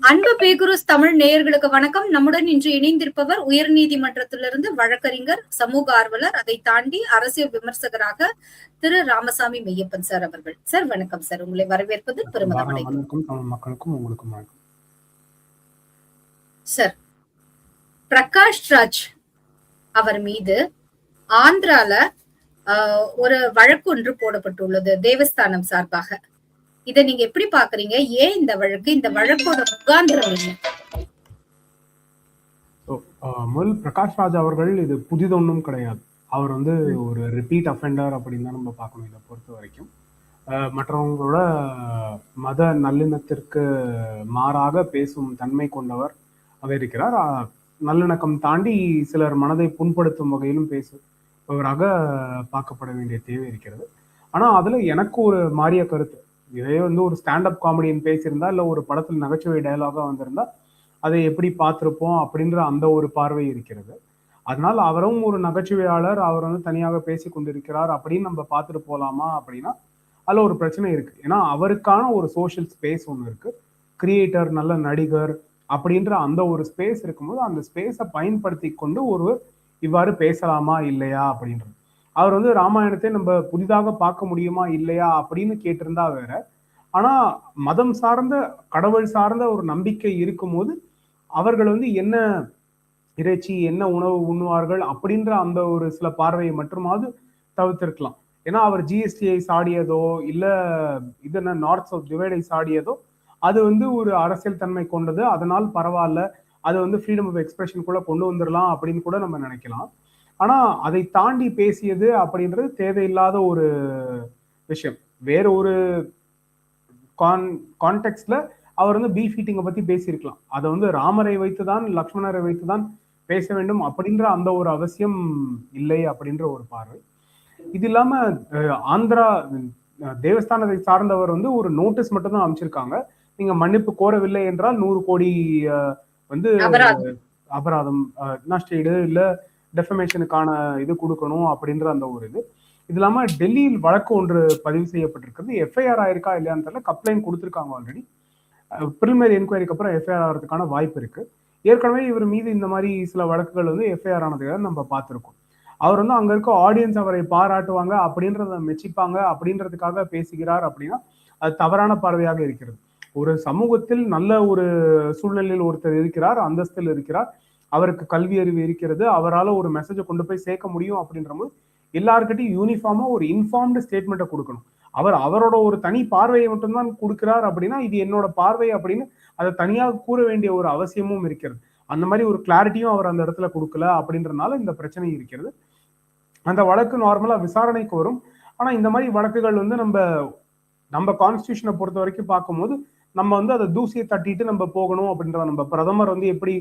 அன்பு பேகுருஸ் தமிழ் நேயர்களுக்கு வணக்கம். நம்முடன் இன்று இணைந்திருப்பவர் உயர்நீதிமன்றத்திலிருந்து வழக்கறிஞர், சமூக ஆர்வலர், அதை தாண்டி அரசியல் விமர்சகராக திரு ராமசாமி மெய்யப்பன் சார் அவர்கள். சார் வணக்கம் சார், உங்களை வரவேற்பது பெருமிதம் அடைகிறேன். தமிழ் மக்களுக்கும் உங்களுக்கும் வணக்கம் சார். பிரகாஷ் ராஜ் அவர் மீது ஆந்திரால ஒரு வழக்கு ஒன்று போடப்பட்டுள்ளது தேவஸ்தானம் சார்பாக. இதை நீங்க எப்படி பாக்குறீங்க? ஏன் இந்த வழக்கோட முகாந்திரம் என்ன? முதல் பிரகாஷ் ராஜ் அவர்கள் இது புதிதொன்னும் கிடையாது. அவர் ஒரு ரிப்பீட் அஃபெண்டர் அப்படின்னு தான் நம்ம பார்க்கணும். இதை பொறுத்த வரைக்கும் மற்றவங்களோட மத நல்லிணத்திற்கு மாறாக பேசும் தன்மை கொண்டவர் அவர் இருக்கிறார். நல்லிணக்கம் தாண்டி சிலர் மனதை புண்படுத்தும் வகையிலும் பேசுபவராக பார்க்கப்பட வேண்டிய தேவை இருக்கிறது. ஆனா அதுல எனக்கு ஒரு மாறிய கருத்து, இதே ஒரு ஸ்டாண்டப் காமெடியன் பேசியிருந்தா இல்லை ஒரு படத்தில் நகைச்சுவை டயலாகா வந்திருந்தா அதை எப்படி பார்த்திருப்போம் அப்படின்ற அந்த ஒரு பார்வை இருக்கிறது. அதனால அவரும் ஒரு நகைச்சுவையாளர், அவர் தனியாக பேசி கொண்டிருக்கிறார் அப்படின்னு நம்ம பார்த்துட்டு போலாமா அப்படின்னா அதுல ஒரு பிரச்சனை இருக்கு. ஏன்னா அவருக்கான ஒரு சோஷியல் ஸ்பேஸ் ஒன்று இருக்கு, கிரியேட்டர், நல்ல நடிகர் அப்படின்ற அந்த ஒரு ஸ்பேஸ் இருக்கும்போது அந்த ஸ்பேஸை பயன்படுத்தி கொண்டு ஒருவர் இவ்வாறு பேசலாமா இல்லையா அப்படின்றது. அவர் ராமாயணத்தை நம்ம புதிதாக பார்க்க முடியுமா இல்லையா அப்படின்னு கேட்டிருந்தா வேற. ஆனா மதம் சார்ந்த, கடவுள் சார்ந்த ஒரு நம்பிக்கை இருக்கும்போது அவர்கள் என்ன இறைச்சி, என்ன உணவு உண்ணுவார்கள் அப்படின்ற அந்த ஒரு சில பார்வையை மட்டுமாவது தவிர்த்திருக்கலாம். ஏன்னா அவர் ஜிஎஸ்டியை சாடியதோ இல்ல இதென்ன நார்த் சவுத் டிவைடை சாடியதோ அது ஒரு அரசியல் தன்மை கொண்டது, அதனால் பரவாயில்ல, அது ஃப்ரீடம் ஆஃப் எக்ஸ்பிரஷனுக்குள்ள கொண்டு வந்துடலாம் அப்படின்னு கூட நம்ம நினைக்கலாம். ஆனா அதை தாண்டி பேசியது அப்படின்றது தேவையில்லாத ஒரு விஷயம். வேற ஒரு கான்டெக்ட்ல அவர் பீஃப் ஈட்டிங்கை பத்தி பேசியிருக்கலாம். அதை ராமரை வைத்துதான், லக்ஷ்மணரை வைத்துதான் பேச வேண்டும் அப்படின்ற அந்த ஒரு அவசியம் இல்லை அப்படின்ற ஒரு பார்வை. இது இல்லாம ஆந்திரா தேவஸ்தானத்தை சார்ந்தவர் ஒரு நோட்டீஸ் மட்டும் தான் அமைச்சிருக்காங்க. நீங்க மன்னிப்பு கோரவில்லை என்றால் 100 கோடி அபராதம், நஷ்டஈடு இல்ல டெஃபமேஷனுக்கான இது கொடுக்கணும் அப்படின்ற அந்த ஒரு இது இல்லாம டெல்லியில் வழக்கு ஒன்று பதிவு செய்யப்பட்டிருக்கிறது. எஃப்ஐஆர் ஆயிருக்கா இல்லையான்னு தெரியல, கம்ப்ளைண்ட் கொடுத்துருக்காங்க ஆல்ரெடி. பிரிலிமினரி என்கொயரிக்கு அப்புறம் எஃப்ஐஆர் ஆகிறதுக்கான வாய்ப்பு இருக்கு. ஏற்கனவே இவர் மீது இந்த மாதிரி சில வழக்குகள் எஃப்ஐஆர் ஆனதுக்காக நம்ம பார்த்திருக்கோம். அவர் அங்க இருக்க ஆடியன்ஸ் அவரை பாராட்டுவாங்க, அப்படின்றத மெச்சிப்பாங்க அப்படின்றதுக்காக பேசுகிறார் அப்படின்னா அது தவறான பார்வையாக இருக்கிறது. ஒரு சமூகத்தில் நல்ல ஒரு சூழ்நிலையில் ஒருத்தர் இருக்கிறார், அந்தஸ்தில் இருக்கிறார், அவருக்கு கல்வி அறிவு இருக்கிறது, அவரால் ஒரு மெசேஜை கொண்டு போய் சேர்க்க முடியும் அப்படின்ற போது எல்லாருக்கிட்டையும் யூனிஃபார்மா ஒரு இன்ஃபார்ம்டு ஸ்டேட்மெண்ட்டை கொடுக்கணும். அவரோட ஒரு தனி பார்வையை மட்டும்தான் கொடுக்கிறார் அப்படின்னா இது என்னோட பார்வை அப்படின்னு அதை தனியாக கூற வேண்டிய ஒரு அவசியமும் இருக்கிறது. அந்த மாதிரி ஒரு கிளாரிட்டியும் அவர் அந்த இடத்துல கொடுக்கல அப்படின்றதுனால இந்த பிரச்சனை இருக்கிறது. அந்த வழக்கு நார்மலா விசாரணைக்கு வரும். ஆனா இந்த மாதிரி வழக்குகள் நம்ம கான்ஸ்டியூஷனை பொறுத்த வரைக்கும் பார்க்கும்போது நம்ம அதை தூசியை தட்டிட்டு நம்ம போகணும் அப்படின்றத, நம்ம பிரதமர் எப்படி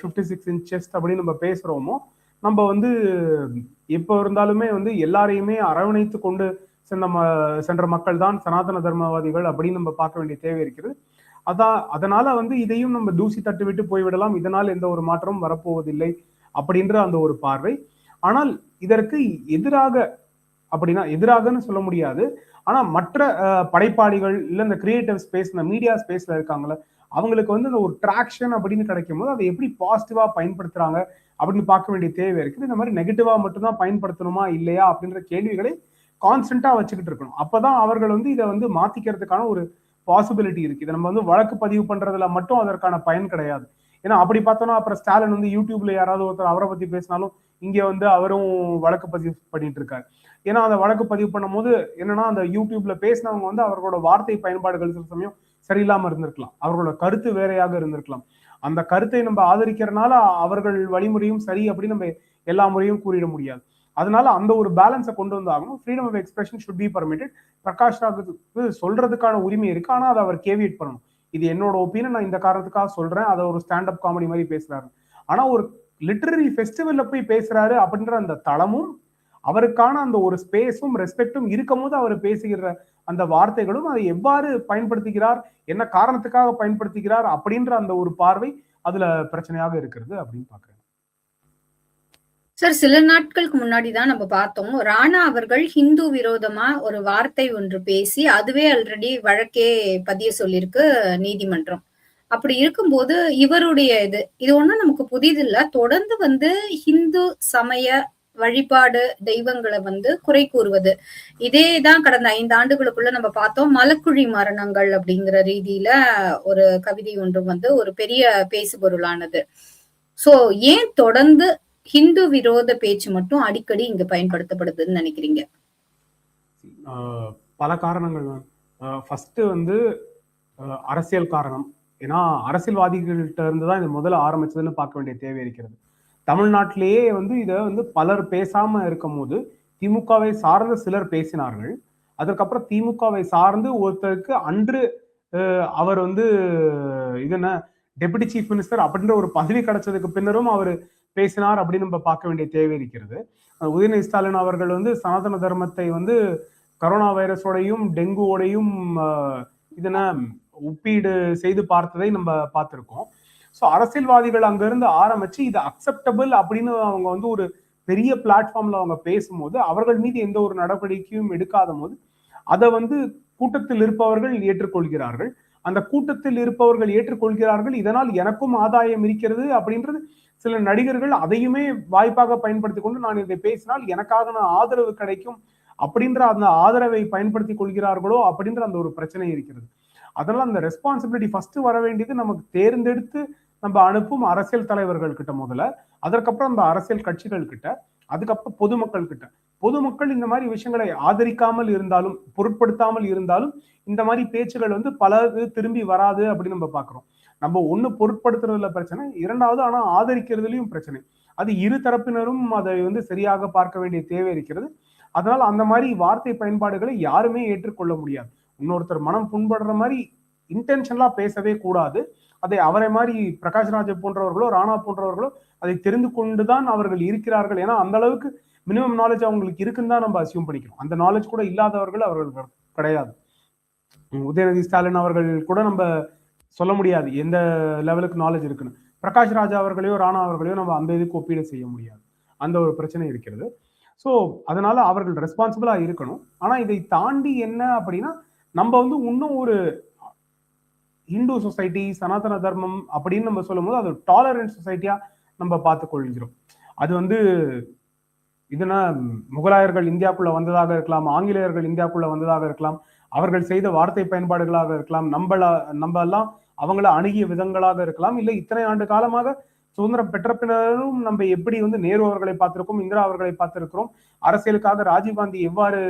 56 inch செஸ்ட் அப்படின்னு நம்ம பேசுறோமோ, நம்ம எப்ப இருந்தாலுமே எல்லாரையுமே அரவணைத்து கொண்டு சென்ற மக்கள் தான் சனாதன தர்மவாதிகள் அப்படின்னு நம்ம பார்க்க வேண்டிய தேவை இருக்கிறது. அதனால இதையும் நம்ம தூசி தட்டு விட்டு போய்விடலாம், இதனால் எந்த ஒரு மாற்றமும் வரப்போவதில்லை அப்படின்ற அந்த ஒரு பார்வை. ஆனால் இதற்கு எதிராக அப்படின்னா எதிராகன்னு சொல்ல முடியாது. ஆனா மற்ற படைப்பாளிகள் இல்ல இந்த கிரியேட்டிவ் ஸ்பேஸ், இந்த மீடியா ஸ்பேஸ்ல இருக்காங்களே, அவங்களுக்கு இந்த ஒரு டிராக்ஷன் அப்படின்னு கிடைக்கும் போது அதை எப்படி பாசிட்டிவா பயன்படுத்துறாங்க அப்படின்னு பார்க்க வேண்டிய தேவை இருக்குது. இந்த மாதிரி நெகட்டிவா மட்டும்தான் பயன்படுத்தணுமா இல்லையா அப்படின்ற கேள்விகளை கான்ஸ்டன்டா வச்சுக்கிட்டு இருக்கணும். அப்பதான் அவர்கள் இதை மாத்திக்கிறதுக்கான ஒரு பாசிபிலிட்டி இருக்கு. இதை நம்ம வழக்கு பதிவு பண்றதுல மட்டும் அதற்கான பயன் கிடையாது. ஏன்னா அப்படி பார்த்தோம்னா அப்புறம் ஸ்டாலின் யூடியூப்ல யாராவது ஒருத்தர் அவரை பத்தி பேசினாலும் இங்க அவரும் வழக்கு பதிவு பண்ணிட்டு இருக்காரு. ஏன்னா அந்த வழக்கு பதிவு பண்ணும் போது என்னன்னா அந்த யூடியூப்ல பேசினவங்க அவர்களோட வார்த்தை பயன்பாடுகள் சில சமயம் சரியில்லாம இருந்திருக்கலாம், அவர்களோட கருத்து வேறையாக இருந்திருக்கலாம். அந்த கருத்தை நம்ம ஆதரிக்கிறதுனால அவர்கள் வழிமுறையும் சரி அப்படின்னு நம்ம எல்லா முறையும் கூறிட முடியாது. அதனால அந்த ஒரு பேலன்ஸை கொண்டு வந்தாகணும். Freedom of expression should be permitted. Prakash ராஜுக்கு சொல்றதுக்கான உரிமை இருக்கு, ஆனா அதை அவர் கேவியேட் பண்ணணும். இது என்னோட ஒப்பீனியன், நான் இந்த காரணத்துக்காக சொல்றேன், அதை ஒரு ஸ்டாண்டப் காமெடி மாதிரி பேசுறாரு. ஆனா ஒரு லிட்டரரி ஃபெஸ்டிவல்ல போய் பேசுறாரு அப்படின்ற அந்த தளமும் அவருக்கான அந்த ஒரு ஸ்பேஸும் ரெஸ்பெக்டும் இருக்கும் போது அவர் பேசுகிற அந்த வார்த்தைகளும் அதை எவ்வாறு பயன்படுத்துகிறார், என்ன காரணத்துக்காக பயன்படுத்துகிறார் அப்படின்ற அந்த ஒரு பார்வை அதுல பிரச்சனையாக இருக்கிறது அப்படின்னு பாக்குறேன். சார், சில நாட்களுக்கு முன்னாடிதான் நம்ம பார்த்தோம், ராணா அவர்கள் ஹிந்து விரோதமா ஒரு வார்த்தை ஒன்று பேசி அதுவே ஆல்ரெடி வழக்கே பதிய சொல்லியிருக்கு நீதிமன்றம். அப்படி இருக்கும்போது இவருடைய இது ஒண்ணும் நமக்கு புதிதில்ல. தொடர்ந்து ஹிந்து சமய வழிபாடு தெய்வங்கள குறை கூறுவது. இதேதான் கடந்த 5 ஆண்டுகளுக்குள்ள நம்ம பார்த்தோம். மலக்குழி மரணங்கள் அப்படிங்கிற ரீதியில ஒரு கவிதை ஒன்று ஒரு பெரிய பேசுபொருளானது. சோ ஏன் தொடர்ந்து ஹிந்து விரோத பேச்சு மட்டும் அடிக்கடி இங்க பயன்படுத்தப்படுதுன்னு நினைக்கிறீங்க? பல காரணங்கள் தான். ஃபர்ஸ்ட் அரசியல் காரணம். ஏன்னா அரசியல்வாதிகள்கிட்ட இருந்து தான் இது முதல்ல ஆரம்பிச்சதுன்னு பார்க்க வேண்டிய தேவை இருக்கிறது. தமிழ்நாட்டிலேயே இதை பலர் பேசாம இருக்கும் போது திமுகவை சார்ந்த சிலர் பேசினார்கள். அதற்கப்புறம் திமுகவை சார்ந்து ஒருத்தருக்கு அன்று அவர் இது என்ன டெபுட்டி சீஃப் மினிஸ்டர் அப்படின்ற ஒரு பதவி கிடைச்சதுக்கு பின்னரும் அவர் பேசினார் அப்படின்னு நம்ம பார்க்க வேண்டிய தேவை இருக்கிறது. உதயநிதி ஸ்டாலின் அவர்கள் சனாதன தர்மத்தை கரோனா வைரஸோடையும் டெங்குவோடையும் இதென்ன ஒப்பீடு செய்து பார்த்ததை நம்ம பார்த்திருக்கோம். ஸோ அரசியல்வாதிகள் அங்கிருந்து ஆரம்பிச்சு இது அக்செப்டபிள் அப்படின்னு அவங்க ஒரு பெரிய பிளாட்ஃபார்ம்ல அவங்க பேசும்போது அவர்கள் மீது எந்த ஒரு நடவடிக்கையும் எடுக்காத போது அதை கூட்டத்தில் இருப்பவர்கள் ஏற்றுக்கொள்கிறார்கள். அந்த கூட்டத்தில் இருப்பவர்கள் ஏற்றுக்கொள்கிறார்கள், இதனால் எனக்கும் ஆதாயம் இருக்கிறது அப்படின்றது சில நடிகர்கள் அதையுமே வாய்ப்பாக பயன்படுத்தி கொண்டு நான் இதை பேசினால் எனக்காக ஆதரவு கிடைக்கும் அப்படின்ற அந்த ஆதரவை பயன்படுத்தி கொள்கிறார்களோ அப்படின்ற அந்த ஒரு பிரச்சனை இருக்கிறது. அதனால அந்த ரெஸ்பான்சிபிலிட்டி ஃபர்ஸ்ட் வர வேண்டியது நமக்கு தேர்ந்தெடுத்து நம்ம அனுப்பும் அரசியல் தலைவர்கள் கிட்ட முதல்ல, அதற்கப்புறம் அந்த அரசியல் கட்சிகள் கிட்ட, அதுக்கப்புறம் பொதுமக்கள் கிட்ட. பொதுமக்கள் இந்த மாதிரி விஷயங்களை ஆதரிக்காமல் இருந்தாலும் பொருட்படுத்தாமல் இருந்தாலும் இந்த மாதிரி பேச்சுகள் பல திரும்பி வராது அப்படின்னு நம்ம பாக்குறோம். நம்ம ஒண்ணு பொருட்படுத்துறதுல பிரச்சனை, இரண்டாவது ஆனா ஆதரிக்கிறதுலயும் பிரச்சனை. அது இரு தரப்பினரும் அதை சரியாக பார்க்க வேண்டிய தேவை இருக்கிறது. அதனால அந்த மாதிரி வார்த்தை பயன்பாடுகளை யாருமே ஏற்றுக்கொள்ள முடியாது. இன்னொருத்தர் மனம் புண்படுற மாதிரி இன்டென்ஷனலா பேசவே கூடாது. அதை அவரை மாதிரி பிரகாஷ்ராஜ் போன்றவர்களோ ராணா போன்றவர்களோ அதை தெரிந்து கொண்டுதான் அவர்கள் இருக்கிறார்கள். ஏன்னா அந்த அளவுக்கு மினிமம் நாலேஜ் அவங்களுக்கு இருக்குன்னு தான் நம்ம அசியூம் பண்ணிக்கிறோம். அந்த நாலேஜ் கூட இல்லாதவர்கள் அவர்கள் கிடையாது. உதயநிதி ஸ்டாலின் அவர்கள் கூட நம்ம சொல்ல முடியாது எந்த லெவலுக்கு நாலேஜ் இருக்குன்னு. பிரகாஷ் ராஜா அவர்களையோ ராணா அவர்களையோ நம்ம அந்த இதுக்கு ஒப்பீடு செய்ய முடியாது. அந்த ஒரு பிரச்சனை இருக்கிறது. ஸோ அதனால அவர்கள் ரெஸ்பான்சிபிளா இருக்கணும். ஆனா இதை தாண்டி என்ன அப்படின்னா நம்ம இன்னும் ஒரு இந்து சொசைட்டி சனாதன தர்மம் அப்படின்னு நம்ம சொல்லும் போது அது டாலரன்ஸ் சொசைட்டியா நம்ம பார்த்து கொள்கிறோம். அது இதுனா முகலாயர்கள் இந்தியாவுக்குள்ள வந்ததாக இருக்கலாம், ஆங்கிலேயர்கள் இந்தியாவுக்குள்ள வந்ததாக இருக்கலாம், அவர்கள் செய்த வார்த்தை பயன்பாடுகளாக இருக்கலாம், நம்ம எல்லாம் அவங்கள அணுகிய விதங்களாக இருக்கலாம், இல்லை இத்தனை ஆண்டு காலமாக சுதந்திரம் பெற்ற பின்னரும் நம்ம எப்படி நேரு அவர்களை பார்த்திருக்கோம், இந்திரா அவர்களை பார்த்திருக்கிறோம், அரசியலுக்காக ராஜீவ்காந்தி எவ்வாறு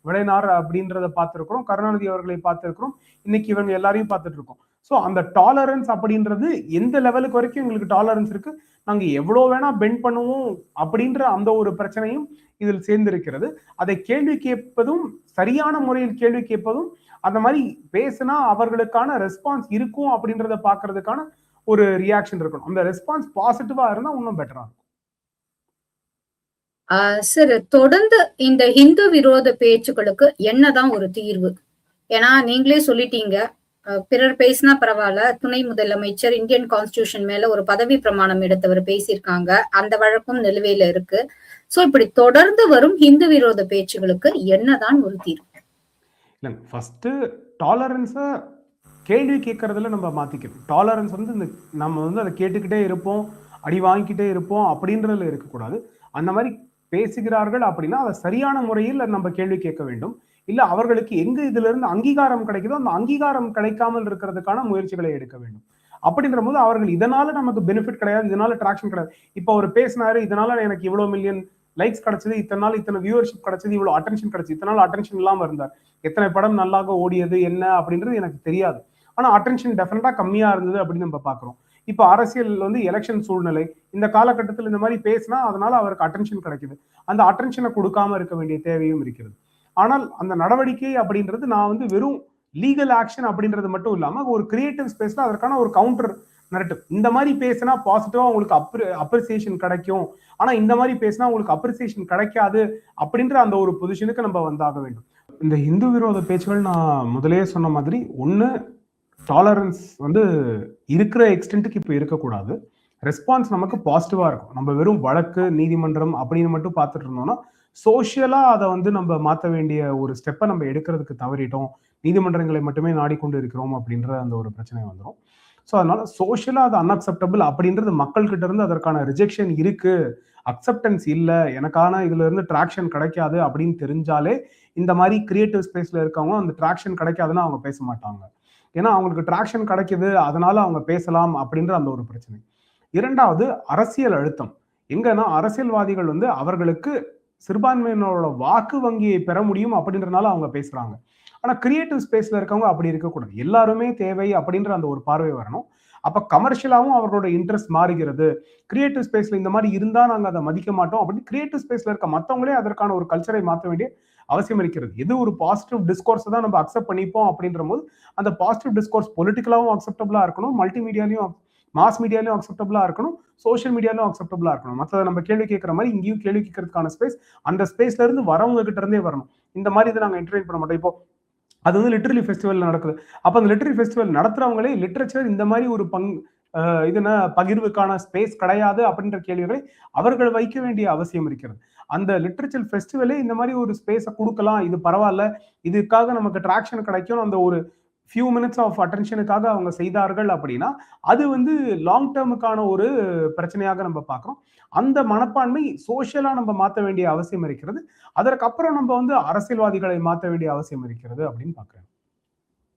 விளைனார் அப்படின்றத பார்த்திருக்கிறோம், கருணாநிதி அவர்களை பார்த்திருக்கிறோம், இன்னைக்கு இவங்க எல்லாரையும் பார்த்துட்டு இருக்கோம். ஸோ அந்த டாலரன்ஸ் அப்படின்றது எந்த லெவலுக்கு வரைக்கும் எங்களுக்கு டாலரன்ஸ் இருக்கு, நாங்க எவ்வளவு வேணா பெண்ட் பண்ணுவோம் அப்படின்ற அந்த ஒரு பிரச்சனையும் இதில் சேர்ந்திருக்கிறது. அதை கேள்வி கேட்பதும் சரியான முறையில் கேள்வி கேட்பதும் அந்த மாதிரி பேசினா அவர்களுக்கான ரெஸ்பான்ஸ் இருக்கும் அப்படின்றத பாக்குறதுக்கான ஒரு ரியாக்ஷன் இருக்கணும். அந்த ரெஸ்பான்ஸ் பாசிட்டிவா இருந்தா இன்னும் பெட்டரா இருக்கும். சார், தொடர்ந்து இந்த ஹிந்து விரோத பேச்சுக்களுக்கு என்னதான் ஒரு தீர்வு? ஏன்னா நீங்களே சொல்லிட்டீங்க, பிறர் பேசினா பரவாயில்ல, துணை முதலமைச்சர் இந்தியன் கான்ஸ்டிடியூஷன் மேல ஒரு பதவி பிரமாணம் எடுத்தவர் பேசியிருக்காங்க, அந்த வழக்கும் நிலுவையில இருக்கு. சோ இப்படி தொடர்ந்து வரும் ஹிந்து விரோத பேச்சுகளுக்கு என்னதான் ஒரு தீர்வு? இல்லைங்க, ஃபர்ஸ்ட் டாலரன்ஸை கேள்வி கேட்கறதுல நம்ம மாத்திக்கணும். டாலரன்ஸ் இந்த நம்ம அதை கேட்டுக்கிட்டே இருப்போம், அடி வாங்கிக்கிட்டே இருப்போம் அப்படின்றதுல இருக்கக்கூடாது. அந்த மாதிரி பேசுகிறார்கள் அப்படின்னா அதை சரியான முறையில் நம்ம கேள்வி கேட்க வேண்டும். இல்ல அவர்களுக்கு எங்க இதுல இருந்து அங்கீகாரம் கிடைக்குதோ அந்த அங்கீகாரம் கிடைக்காமல் இருக்கிறதுக்கான முயற்சிகளை எடுக்க வேண்டும். அப்படின்ற போது அவர்கள் இதனால நமக்கு பெனிஃபிட் கிடையாது, இதனால டிராக்ஷன் கிடையாது. இப்போ அவர் பேசினாரு, இதனால எனக்கு இவ்வளவு மில்லியன் லைக்ஸ் கிடைச்சது, இத்தனை நாள் இத்தனை வியூவர்ஷிப் கிடைச்சது, இவ்வளவு அட்டென்ஷன் கிடைச்சது, இத்தனை நாள் அட்டென்ஷன் இல்லாம இருந்தார், எத்தனை படம் நல்லாக ஓடியது என்ன அப்படின்றது எனக்கு தெரியாது. ஆனா அட்டென்ஷன் டெஃபினட்டா கம்மியா இருந்தது அப்படின்னு நம்ம பாக்குறோம். இப்போ அரசியல் எலெக்ஷன் சூழ்நிலை, இந்த காலகட்டத்தில் இந்த மாதிரி பேசினா அதனால அவருக்கு அட்டென்ஷன் கிடைக்குது. அந்த அட்டென்ஷனை கொடுக்காம இருக்க வேண்டிய தேவையும் இருக்கிறது. ஆனால் அந்த நடவடிக்கை அப்படின்றது நான் வெறும் லீகல் ஆக்ஷன் அப்படின்றது மட்டும் இல்லாம ஒரு கிரியேட்டிவ் ஸ்பேஸ்ல அதற்கான ஒரு கவுண்டர் நரேட்டிவ். இந்த மாதிரி பேசினா பாசிட்டிவா உங்களுக்கு அப்ரிசியேஷன் கிடைக்கும், ஆனா இந்த மாதிரி பேசினா உங்களுக்கு அப்ரிசியேஷன் கிடைக்காது அப்படின்ற அந்த ஒரு பொசிஷனுக்கு நம்ம வந்தாக வேண்டும். இந்த இந்து விரோத பேச்சுகள் நான் முதலே சொன்ன மாதிரி ஒண்ணு டாலரன்ஸ் இருக்கிற எக்ஸ்டென்ட்டுக்கு இப்போ இருக்கக்கூடாது. ரெஸ்பான்ஸ் நமக்கு பாசிட்டிவா இருக்கும். நம்ம வெறும் வழக்கு நீதிமன்றம் அப்படின்னு மட்டும் பார்த்துட்டு இருந்தோம்னா சோசியலா அதை வந்து நம்ம மாற்ற வேண்டிய ஒரு ஸ்டெப்பை நம்ம எடுக்கிறதுக்கு தவறிட்டோம், நீதிமன்றங்களை மட்டுமே நாடிக்கொண்டு இருக்கிறோம் அப்படின்ற அந்த ஒரு பிரச்சனை வந்துடும். ஸோ அதனால சோசியலா அது அன்அக்செப்டபிள் அப்படின்றது மக்கள் கிட்ட இருந்து அதற்கான ரிஜெக்ஷன் இருக்கு, அக்செப்டன்ஸ் இல்ல, எனக்கான இதுல இருந்து டிராக்ஷன் கிடைக்காது அப்படின்னு தெரிஞ்சாலே இந்த மாதிரி கிரியேட்டிவ் ஸ்பேஸ்ல இருக்கவங்க அந்த டிராக்ஷன் கிடைக்காதுன்னு அவங்க பேச மாட்டாங்க. ஏன்னா அவங்களுக்கு டிராக்ஷன் கிடைக்குது, அதனால அவங்க பேசலாம் அப்படின்ற அந்த ஒரு பிரச்சனை. இரண்டாவது அரசியல் அழுத்தம். எங்கன்னா அரசியல்வாதிகள் வந்து அவர்களுக்கு சிறுபான்மையினரோட வாக்கு வங்கியை பெற முடியும் அப்படின்றனால அவங்க பேசுறாங்க. ஆனா கிரியேட்டிவ் ஸ்பேஸ்ல இருக்கவங்க அப்படி இருக்கக்கூடாது. எல்லாருமே தேவை அப்படின்ற அந்த ஒரு பார்வை வரணும். அப்ப கமர்ஷியலாவும் அவர்களோட இன்ட்ரெஸ்ட் மாறுகிறது. கிரியேட்டிவ் ஸ்பேஸ்ல இந்த மாதிரி இருந்தா நாங்க அதை மதிக்க மாட்டோம் அப்படின்னு கிரியேட்டிவ் ஸ்பேஸ்ல இருக்க மத்தவங்களே அதற்கான ஒரு கல்ச்சரை மாற்ற வேண்டிய அவசியம் இருக்கிறது. எது ஒரு பாசிட்டிவ் டிஸ்கோர்ஸ் தான் நம்ம அக்செப்ட் பண்ணிப்போம் அப்படின்ற போது அந்த பாசிட்டிவ் டிஸ்கோர்ஸ் பொலிட்டிக்கலாவும் அக்செப்டபிளா இருக்கணும், மல்டிமீடியாலையும் மாஸ் மீடியாலையும் அக்செப்டபிளா இருக்கணும், சோஷியல் மீடியாலும் அக்செப்டபிளா இருக்கணும். மற்றதை நம்ம கேள்வி கேட்கிற மாதிரி இங்கேயும் கேள்வி கேட்கறதுக்கான ஸ்பேஸ் அந்த ஸ்பேஸ்ல இருந்து வரவங்க கிட்ட இருந்தே வரணும். இந்த மாதிரி இதை நாங்க என்டர்டெயின் பண்ண மாட்டோம். இப்போ அது வந்து லிட்டரரி ஃபெஸ்டிவல் நடக்குது. அப்ப அந்த லிட்டரரி ஃபெஸ்டிவல் நடத்துறவங்களே லிட்ரேச்சர் இந்த மாதிரி ஒரு இது என்ன பகிர்வுக்கான ஸ்பேஸ் கிடையாது அப்படின்ற கேள்விகளை அவர்கள் வைக்க வேண்டிய அவசியம் இருக்கிறது. அந்த லிட்ரேச்சர் ஃபெஸ்டிவலே இந்த மாதிரி ஒரு ஸ்பேஸை கொடுக்கலாம், இது பரவாயில்ல, இதுக்காக நமக்கு ட்ராக்ஷன் கிடைக்கும், அந்த ஒரு ஃபியூ மினிட்ஸ் ஆஃப் அட்டென்ஷனுக்காக அவங்க செய்தார்கள் அப்படின்னா அது வந்து லாங் டேர்முக்கான ஒரு பிரச்சனையாக நம்ம பார்க்கிறோம். அந்த மனப்பான்மை சோசியலா நம்ம மாற்ற வேண்டிய அவசியம் இருக்கிறது. அதற்கப்புறம் நம்ம வந்து அரசியல்வாதிகளை மாற்ற வேண்டிய அவசியம் இருக்கிறது அப்படின்னு பார்க்கிறேன்.